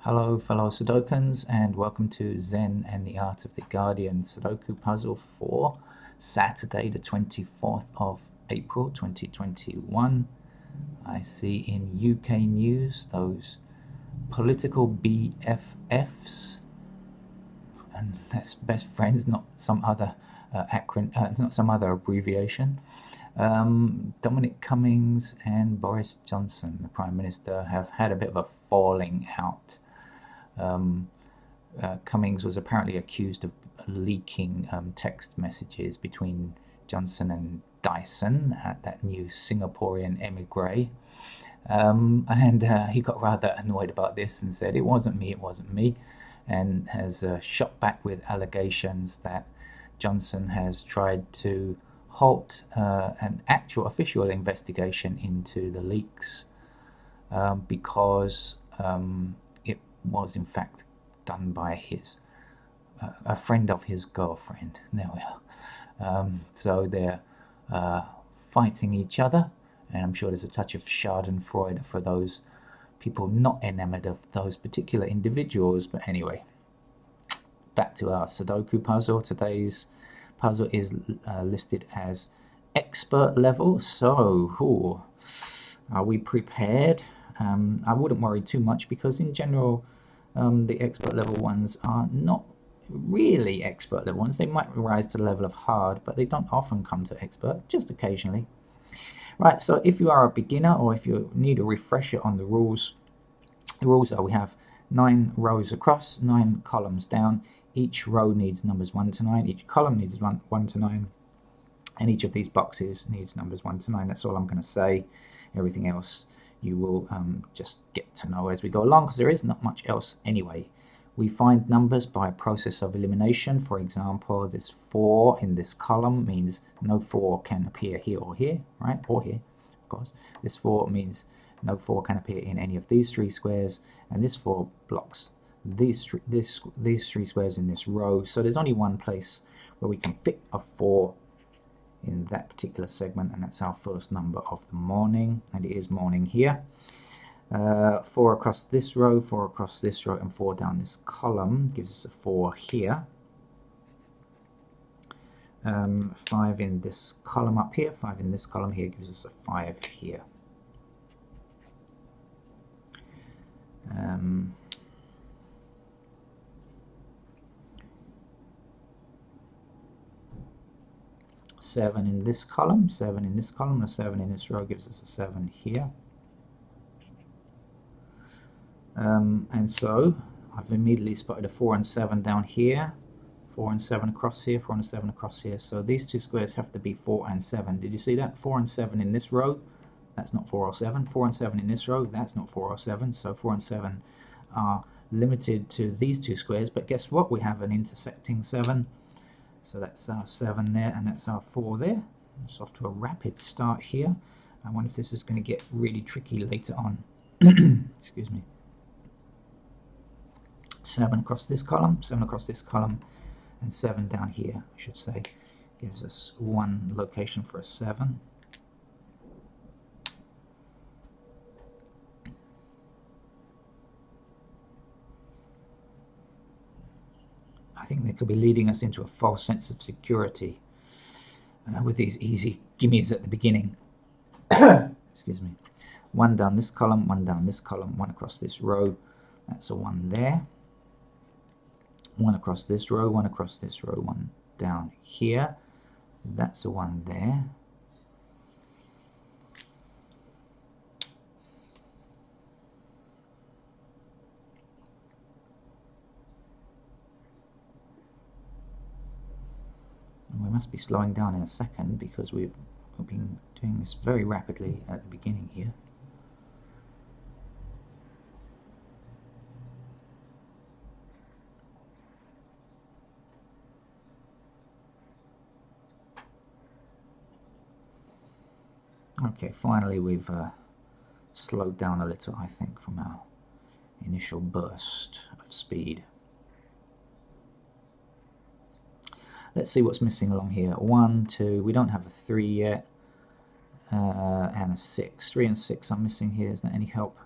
Hello fellow Sudokans and welcome to Zen and the Art of the Guardian Sudoku puzzle for Saturday the 24th of April 2021. I see in UK news those political BFFs, and that's best friends, not some other not some other abbreviation. Dominic Cummings and Boris Johnson, the Prime Minister, have had a bit of a falling out. Cummings was apparently accused of leaking text messages between Johnson and Dyson, that new Singaporean emigre. And he got rather annoyed about this and said, it wasn't me, and has shot back with allegations that Johnson has tried to halt an actual official investigation into the leaks because it was in fact done by a friend of his girlfriend. There we are. So they're fighting each other, and I'm sure there's a touch of Schadenfreude for those people not enamored of those particular individuals. But anyway, back to our Sudoku puzzle. Today's puzzle is listed as expert level. So, are we prepared? I wouldn't worry too much because in general, the expert level ones are not really expert level ones. They might rise to the level of hard, but they don't often come to expert, just occasionally. Right, so if you are a beginner or if you need a refresher on the rules are we have 9 rows across, 9 columns down. Each row needs numbers 1 to 9, each column needs 1 to 9, and each of these boxes needs numbers 1 to 9. That's all I'm going to say. Everything else you will just get to know as we go along, because there is not much else anyway. We find numbers by a process of elimination. For example, this 4 in this column means no 4 can appear here or here, right? Or here, of course. This 4 means no 4 can appear in any of these 3 squares, and this 4 blocks these 3 squares in this row. So there's only one place where we can fit a 4 in that particular segment, and that's our first number of the morning, and it is morning here. 4 across this row, 4 across this row, and 4 down this column gives us a 4 here. 5 in this column up here, 5 in this column here gives us a 5 here. Seven in this column, 7 in this column, a 7 in this row gives us a 7 here. And so I've immediately spotted a 4 and 7 down here, 4 and 7 across here, 4 and 7 across here. So these 2 squares have to be 4 and 7. Did you see that? 4 and 7 in this row, that's not 4 or 7. 4 and 7 in this row, that's not 4 or 7. So 4 and 7 are limited to these 2 squares, but guess what? We have an intersecting 7. So that's our 7 there, and that's our 4 there. It's off to a rapid start here. I wonder if this is going to get really tricky later on. Excuse me. 7 across this column, 7 across this column, and 7 down here, I should say, gives us one location for a 7. I think they could be leading us into a false sense of security with these easy gimmies at the beginning. Excuse me. 1 down this column, 1 down this column, 1 across this row, that's a 1 there. 1 across this row, 1 across this row, 1 down here, that's a 1 there. And we must be slowing down in a second because we've been doing this very rapidly at the beginning here. Okay, finally we've slowed down a little, I think, from our initial burst of speed. Let's see what's missing along here. 1, 2, we don't have a 3 yet, and a 6. 3 and 6 are missing here. Is that any help?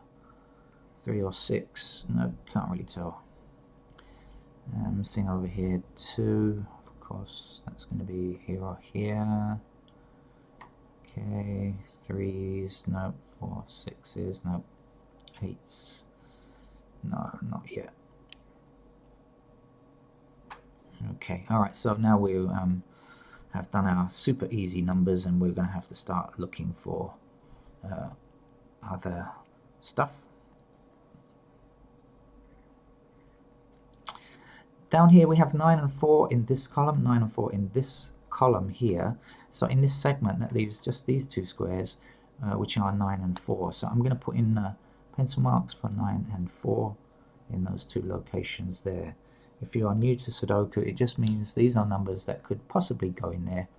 3 or 6. No, can't really tell. Missing over here 2. Of course, that's going to be here or here. Okay, 3s. No. 4, 6s. No. 8s. No, not yet. Okay, alright, so now we have done our super easy numbers, and we're going to have to start looking for other stuff. Down here we have 9 and 4 in this column, 9 and 4 in this column here. So in this segment that leaves just these two squares, which are 9 and 4. So I'm going to put in pencil marks for 9 and 4 in those two locations there. If you are new to Sudoku, it just means these are numbers that could possibly go in there.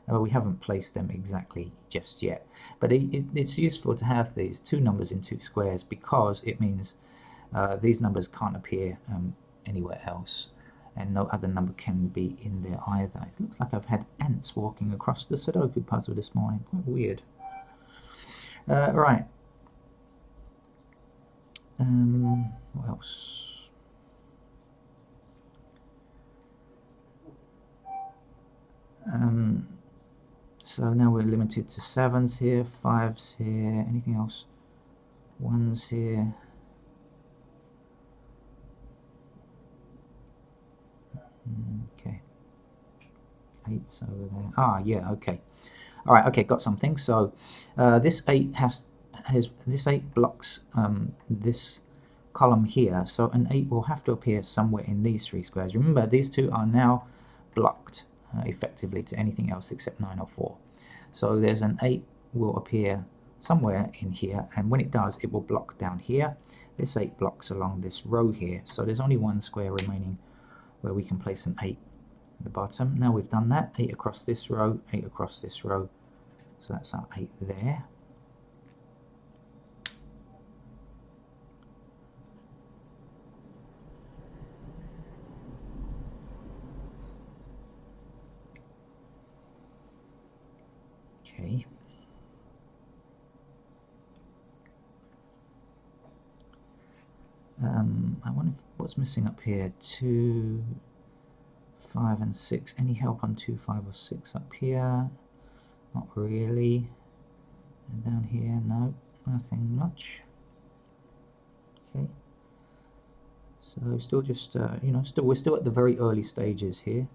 We haven't placed them exactly just yet. But it's useful to have these two numbers in two squares, because it means these numbers can't appear anywhere else, and no other number can be in there either. It looks like I've had ants walking across the Sudoku puzzle this morning. Quite weird. Right. What else? So now we're limited to 7s here, 5s here, anything else? 1s here. Okay. 8's over there. Ah, yeah, okay. Alright, okay, got something. So this 8 this 8 blocks this column here, so an 8 will have to appear somewhere in these three squares. Remember, these two are now blocked effectively to anything else except 9 or 4. So there's an 8 will appear somewhere in here, and when it does, it will block down here. This 8 blocks along this row here, so there's only one square remaining where we can place an 8 at the bottom. Now we've done that, 8 across this row, 8 across this row, so that's our 8 there. Okay. I wonder what's missing up here. 2, 5 and 6. Any help on 2, 5 or 6 up here? Not really. And down here, no, nothing much. Okay. So still just you know, we're still at the very early stages here.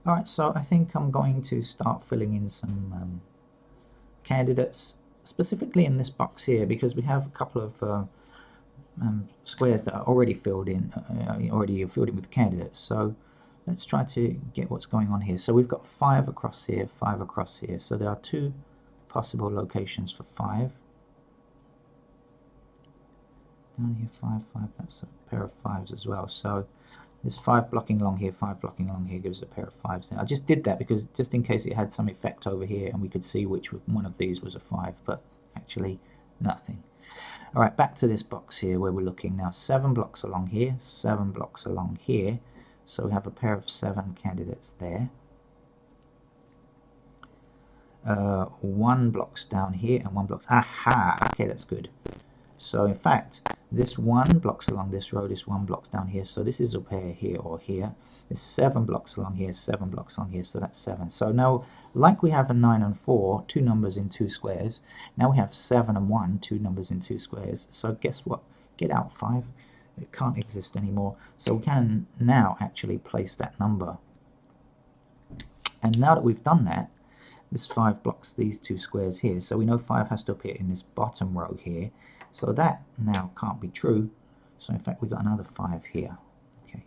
Alright, so I think I'm going to start filling in some candidates, specifically in this box here, because we have a couple of squares that are already filled in, with candidates. So let's try to get what's going on here. So we've got 5 across here, 5 across here. So there are 2 possible locations for 5. Down here, 5, 5, that's a pair of 5s as well. So there's 5 blocking along here, 5 blocking along here, gives a pair of 5s there. I just did that because just in case it had some effect over here and we could see which one of these was a 5, but actually nothing. Alright, back to this box here where we're looking now. 7 blocks along here, 7 blocks along here, so we have a pair of 7 candidates there. 1 blocks down here and 1 blocks, aha, okay, that's good. So in fact, this 1 blocks along this row, this 1 blocks down here, so this is a pair here or here. There's 7 blocks along here, 7 blocks on here, so that's 7. So now, like we have a 9 and 4, 2 numbers in 2 squares, now we have 7 and 1, 2 numbers in 2 squares. So guess what? Get out 5. It can't exist anymore. So we can now actually place that number. And now that we've done that, this 5 blocks these 2 squares here. So we know 5 has to appear in this bottom row here. So that now can't be true. So in fact, we've got another 5 here. Okay.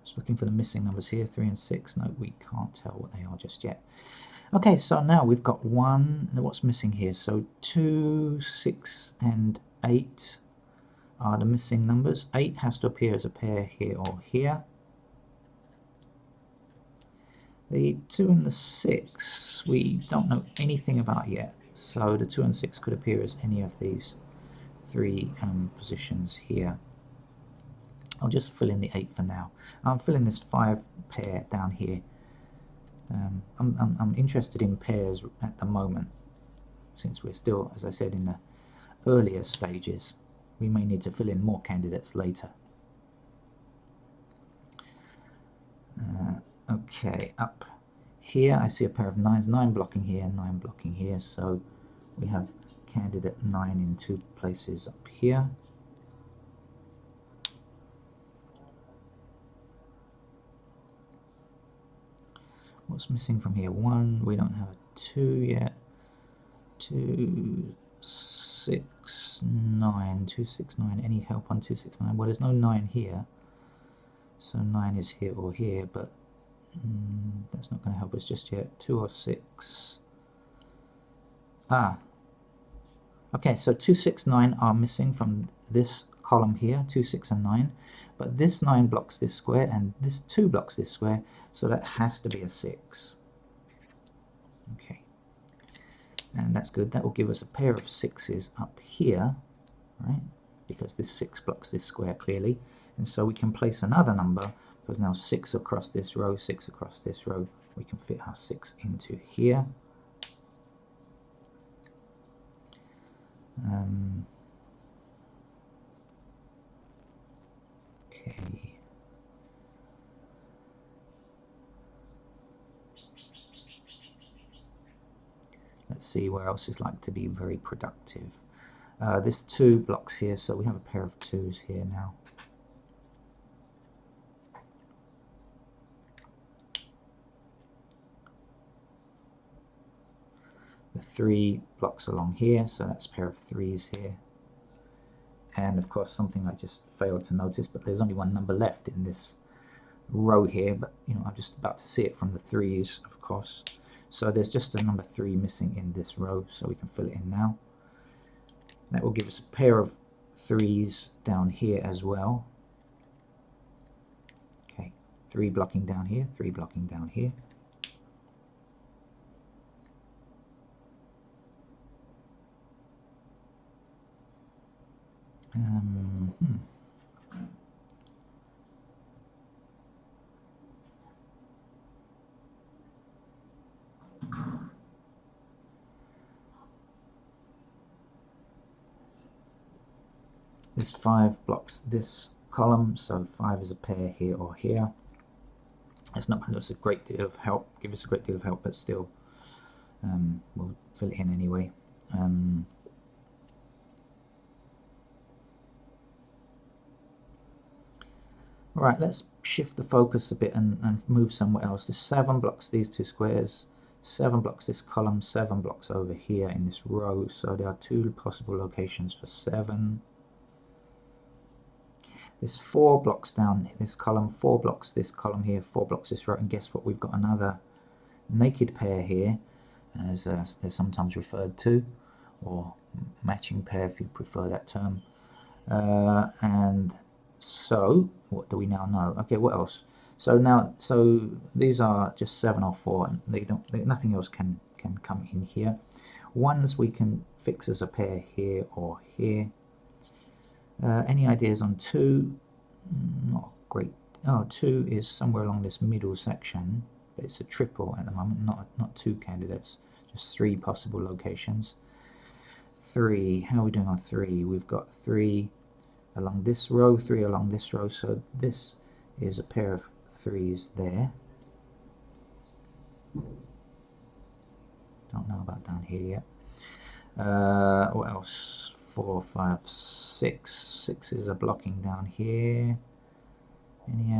Just looking for the missing numbers here, 3 and 6. No, we can't tell what they are just yet. Okay, so now we've got 1. What's missing here? So 2, 6, and 8 are the missing numbers. 8 has to appear as a pair here or here. The 2 and the 6 we don't know anything about yet. So the 2 and 6 could appear as any of these three positions here. I'll just fill in the 8 for now. I'm filling this 5 pair down here. I'm interested in pairs at the moment, since we're still, as I said, in the earlier stages. We may need to fill in more candidates later. Okay, up here I see a pair of 9s, 9 blocking here, 9 blocking here, so we have candidate 9 in 2 places up here. What's missing from here? 1, we don't have a 2 yet. 2, 6, 9, 2, 6, 9, any help on 2, 6, 9? Well, there's no 9 here, so 9 is here or here, but that's not going to help us just yet. 2 or 6. Okay, so 2, 6, 9 are missing from this column here, 2, 6, and 9. But this 9 blocks this square, and this 2 blocks this square, so that has to be a 6. Okay. And that's good. That will give us a pair of 6s up here, right? Because this 6 blocks this square clearly. And so we can place another number, because now 6 across this row, 6 across this row, we can fit our 6 into here. Okay. Let's see where else is like to be very productive. This 2 blocks here, so we have a pair of 2s here now. The 3 blocks along here, so that's a pair of 3s here. And of course something I just failed to notice, but there's only one number left in this row here, but you know, I'm just about to see it from the 3s, of course. So there's just a number 3 missing in this row, so we can fill it in now. That will give us a pair of 3s down here as well. Okay, 3 blocking down here, 3 blocking down here. This 5 blocks this column, so 5 is a pair here or here. It's not going to give us a great deal of help, but still, we'll fill it in anyway. Right, let's shift the focus a bit and move somewhere else. The 7 blocks these 2 squares, 7 blocks this column, 7 blocks over here in this row, so there are 2 possible locations for 7. This 4 blocks down this column, 4 blocks this column here, 4 blocks this row, and guess what? We've got another naked pair here, as they're sometimes referred to, or matching pair if you prefer that term. And so, what do we now know? Okay, what else? So these are just 7 or 4, and nothing else can come in here. Ones we can fix as a pair here or here. Any ideas on 2? Not great. Oh, 2 is somewhere along this middle section, but it's a triple at the moment, not 2 candidates, just 3 possible locations. 3, how are we doing on 3? We've got 3 along this row, 3 along this row, so this is a pair of 3s there. Don't know about down here yet. What else? 4, 5, 6. 6s are blocking down here. Any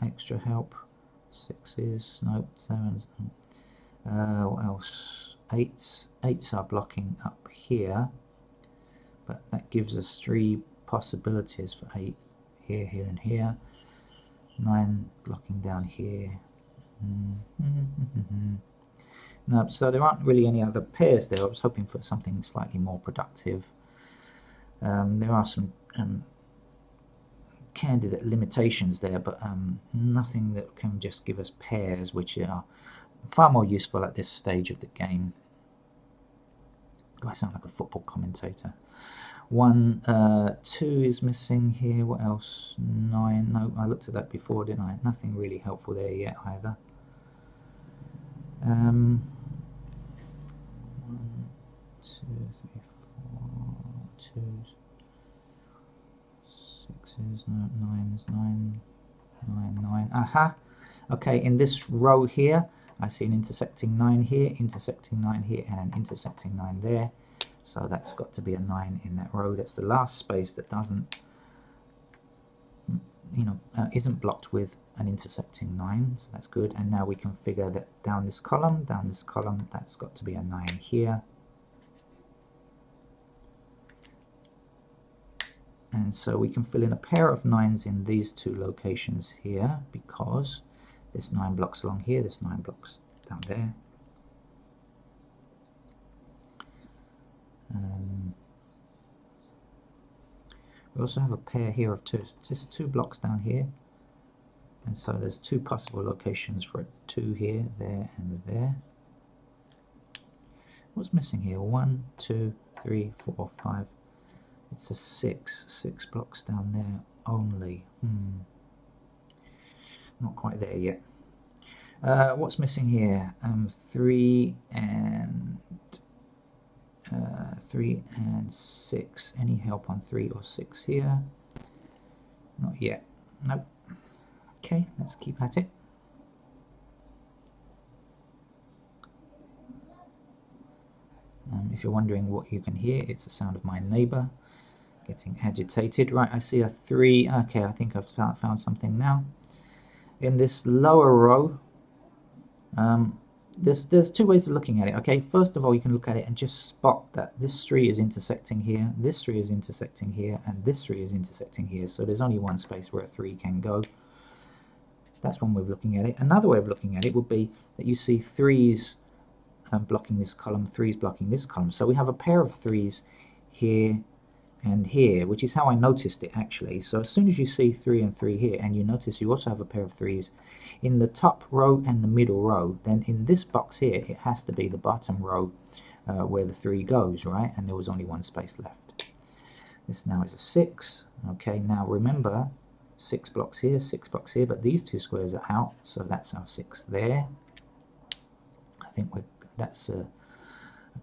extra help? 6s, nope. 7s. What else? 8s. 8s are blocking up here, but that gives us 3 possibilities for 8 here, here, and here. 9 blocking down here. No, so there aren't really any other pairs there. I was hoping for something slightly more productive. There are some candidate limitations there, but nothing that can just give us pairs, which are far more useful at this stage of the game. Do I sound like a football commentator? 1, 2 is missing here. What else? 9. No, I looked at that before, didn't I? Nothing really helpful there yet either. 1, 2, 3, 4, 2s, 6s, no, 9s, 9, 9, 9. Aha! Okay, in this row here, I see an intersecting 9 here, intersecting 9 here, and an intersecting 9 there. So that's got to be a 9 in that row. That's the last space that doesn't, isn't blocked with an intersecting 9. So that's good. And now we can figure that down this column, that's got to be a 9 here. And so we can fill in a pair of 9s in these two locations here, because this 9 blocks along here, this 9 blocks down there. We also have a pair here of 2s, just 2 blocks down here, and so there's 2 possible locations for a 2 here, there, and there. What's missing here? 1, 2, 3, 4, 5. It's a 6 blocks down there only. Not quite there yet. What's missing here? 3 and 6. Any help on 3 or 6 here? Not yet. Nope. Okay, let's keep at it. If you're wondering what you can hear, it's the sound of my neighbour getting agitated. Right, I see a 3. Okay, I think I've found something now. In this lower row, there's 2 ways of looking at it. Okay, first of all, you can look at it and just spot that this 3 is intersecting here, this 3 is intersecting here, and this 3 is intersecting here. So there's only one space where a 3 can go. That's one way of looking at it. Another way of looking at it would be that you see 3s blocking this column, 3s blocking this column. So we have a pair of 3s here and here, which is how I noticed it actually. So as soon as you see 3 and 3 here, and you notice you also have a pair of 3s in the top row and the middle row, then in this box here it has to be the bottom row where the 3 goes, right? And there was only one space left. This now is a 6. Okay, now remember, 6 blocks here, 6 blocks here, but these 2 squares are out, so that's our 6 there. I think that's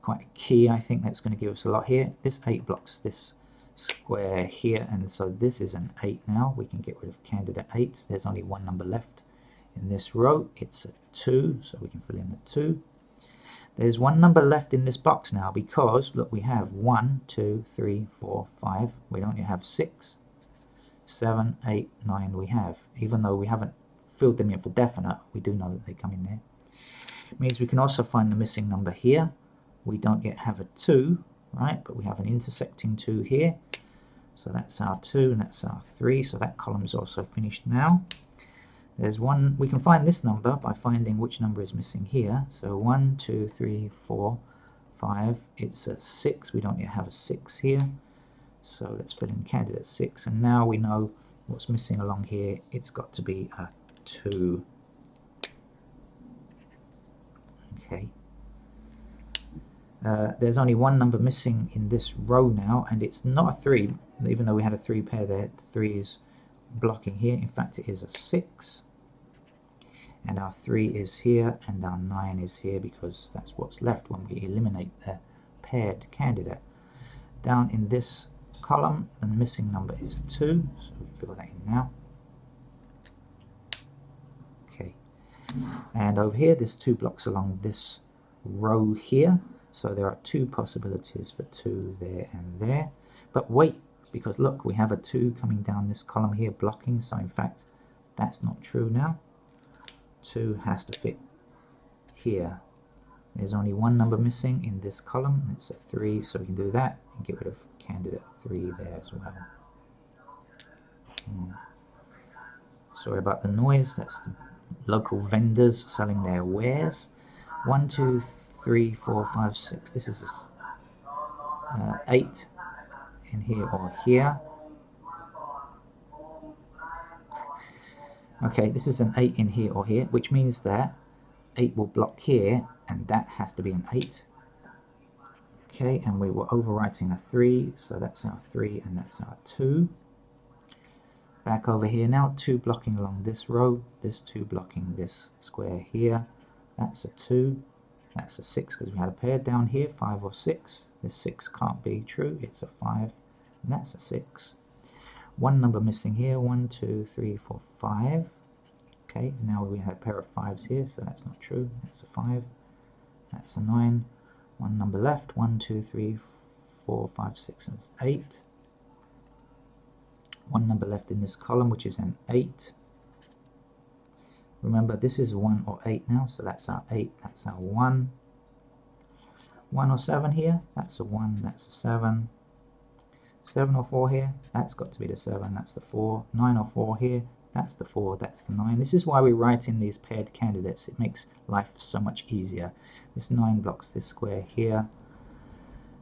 quite a key. I think that's going to give us a lot here. This 8 blocks this square here, and so this is an 8 now. We can get rid of candidate 8. There's only one number left in this row. It's a 2, so we can fill in the 2. There's one number left in this box now, because look, we have 1, 2, 3, 4, 5. We don't have 6, 7, 8, 9. We have, even though we haven't filled them in for definite, we do know that they come in there. It means we can also find the missing number here. We don't yet have a 2, right, but we have an intersecting 2 here. So that's our 2 and that's our 3, so that column is also finished now. There's one, we can find this number by finding which number is missing here. So 1, 2, 3, 4, 5, it's a 6, we don't yet have a 6 here. So let's fill in candidate 6, and now we know what's missing along here. It's got to be a 2. Okay. There's only one number missing in this row now, and it's not a 3, even though we had a 3 pair there. 3 is blocking here. In fact, it is a 6. And our 3 is here, and our 9 is here, because that's what's left when we eliminate the paired candidate. Down in this column, the missing number is 2, so we fill that in now. Okay. And over here, there's 2 blocks along this row here. So there are 2 possibilities for 2 there and there. But wait, because look, we have a 2 coming down this column here blocking. So in fact, that's not true now. 2 has to fit here. There's only one number missing in this column. It's a 3, so we can do that and get rid of candidate 3 there as well. Sorry about the noise. That's the local vendors selling their wares. 1, 2, 3, 4, 5, 6. This is 8 in here or here. Okay, this is an 8 in here or here, which means that 8 will block here, and that has to be an 8. Okay, and we were overwriting a 3, so that's our 3 and that's our 2. Back over here now, 2 blocking along this row, this 2 blocking this square here. That's a 2, that's a 6 because we had a pair down here, 5 or 6. This 6 can't be true, it's a 5, and that's a 6. One number missing here, 1, 2, 3, 4, 5. Okay, now we have a pair of 5s here, so that's not true, that's a 5, that's a 9. One number left, 1, 2, 3, 4, 5, 6, and it's 8. One number left in this column, which is an 8. Remember, this is 1 or 8 now, so that's our 8, that's our 1. 1 or 7 here, that's a 1, that's a 7. 7 or 4 here, that's got to be the 7, that's the 4. 9 or 4 here, that's the 4, that's the 9. This is why we write in these paired candidates. It makes life so much easier. This 9 blocks this square here.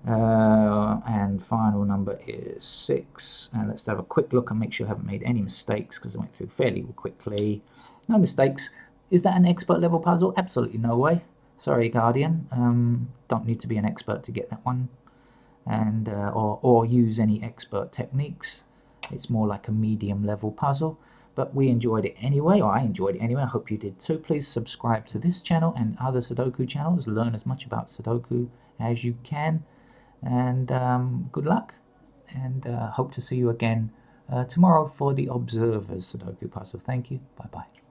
And final number is 6. And let's have a quick look and make sure I haven't made any mistakes because I went through fairly quickly. No mistakes. Is that an expert level puzzle? Absolutely no way. Sorry, Guardian. Don't need to be an expert to get that one, and or use any expert techniques. It's more like a medium level puzzle. But we enjoyed it anyway, or I enjoyed it anyway. I hope you did too. Please subscribe to this channel and other Sudoku channels. Learn as much about Sudoku as you can. And good luck. And hope to see you again tomorrow for the Observers Sudoku puzzle. Thank you. Bye-bye.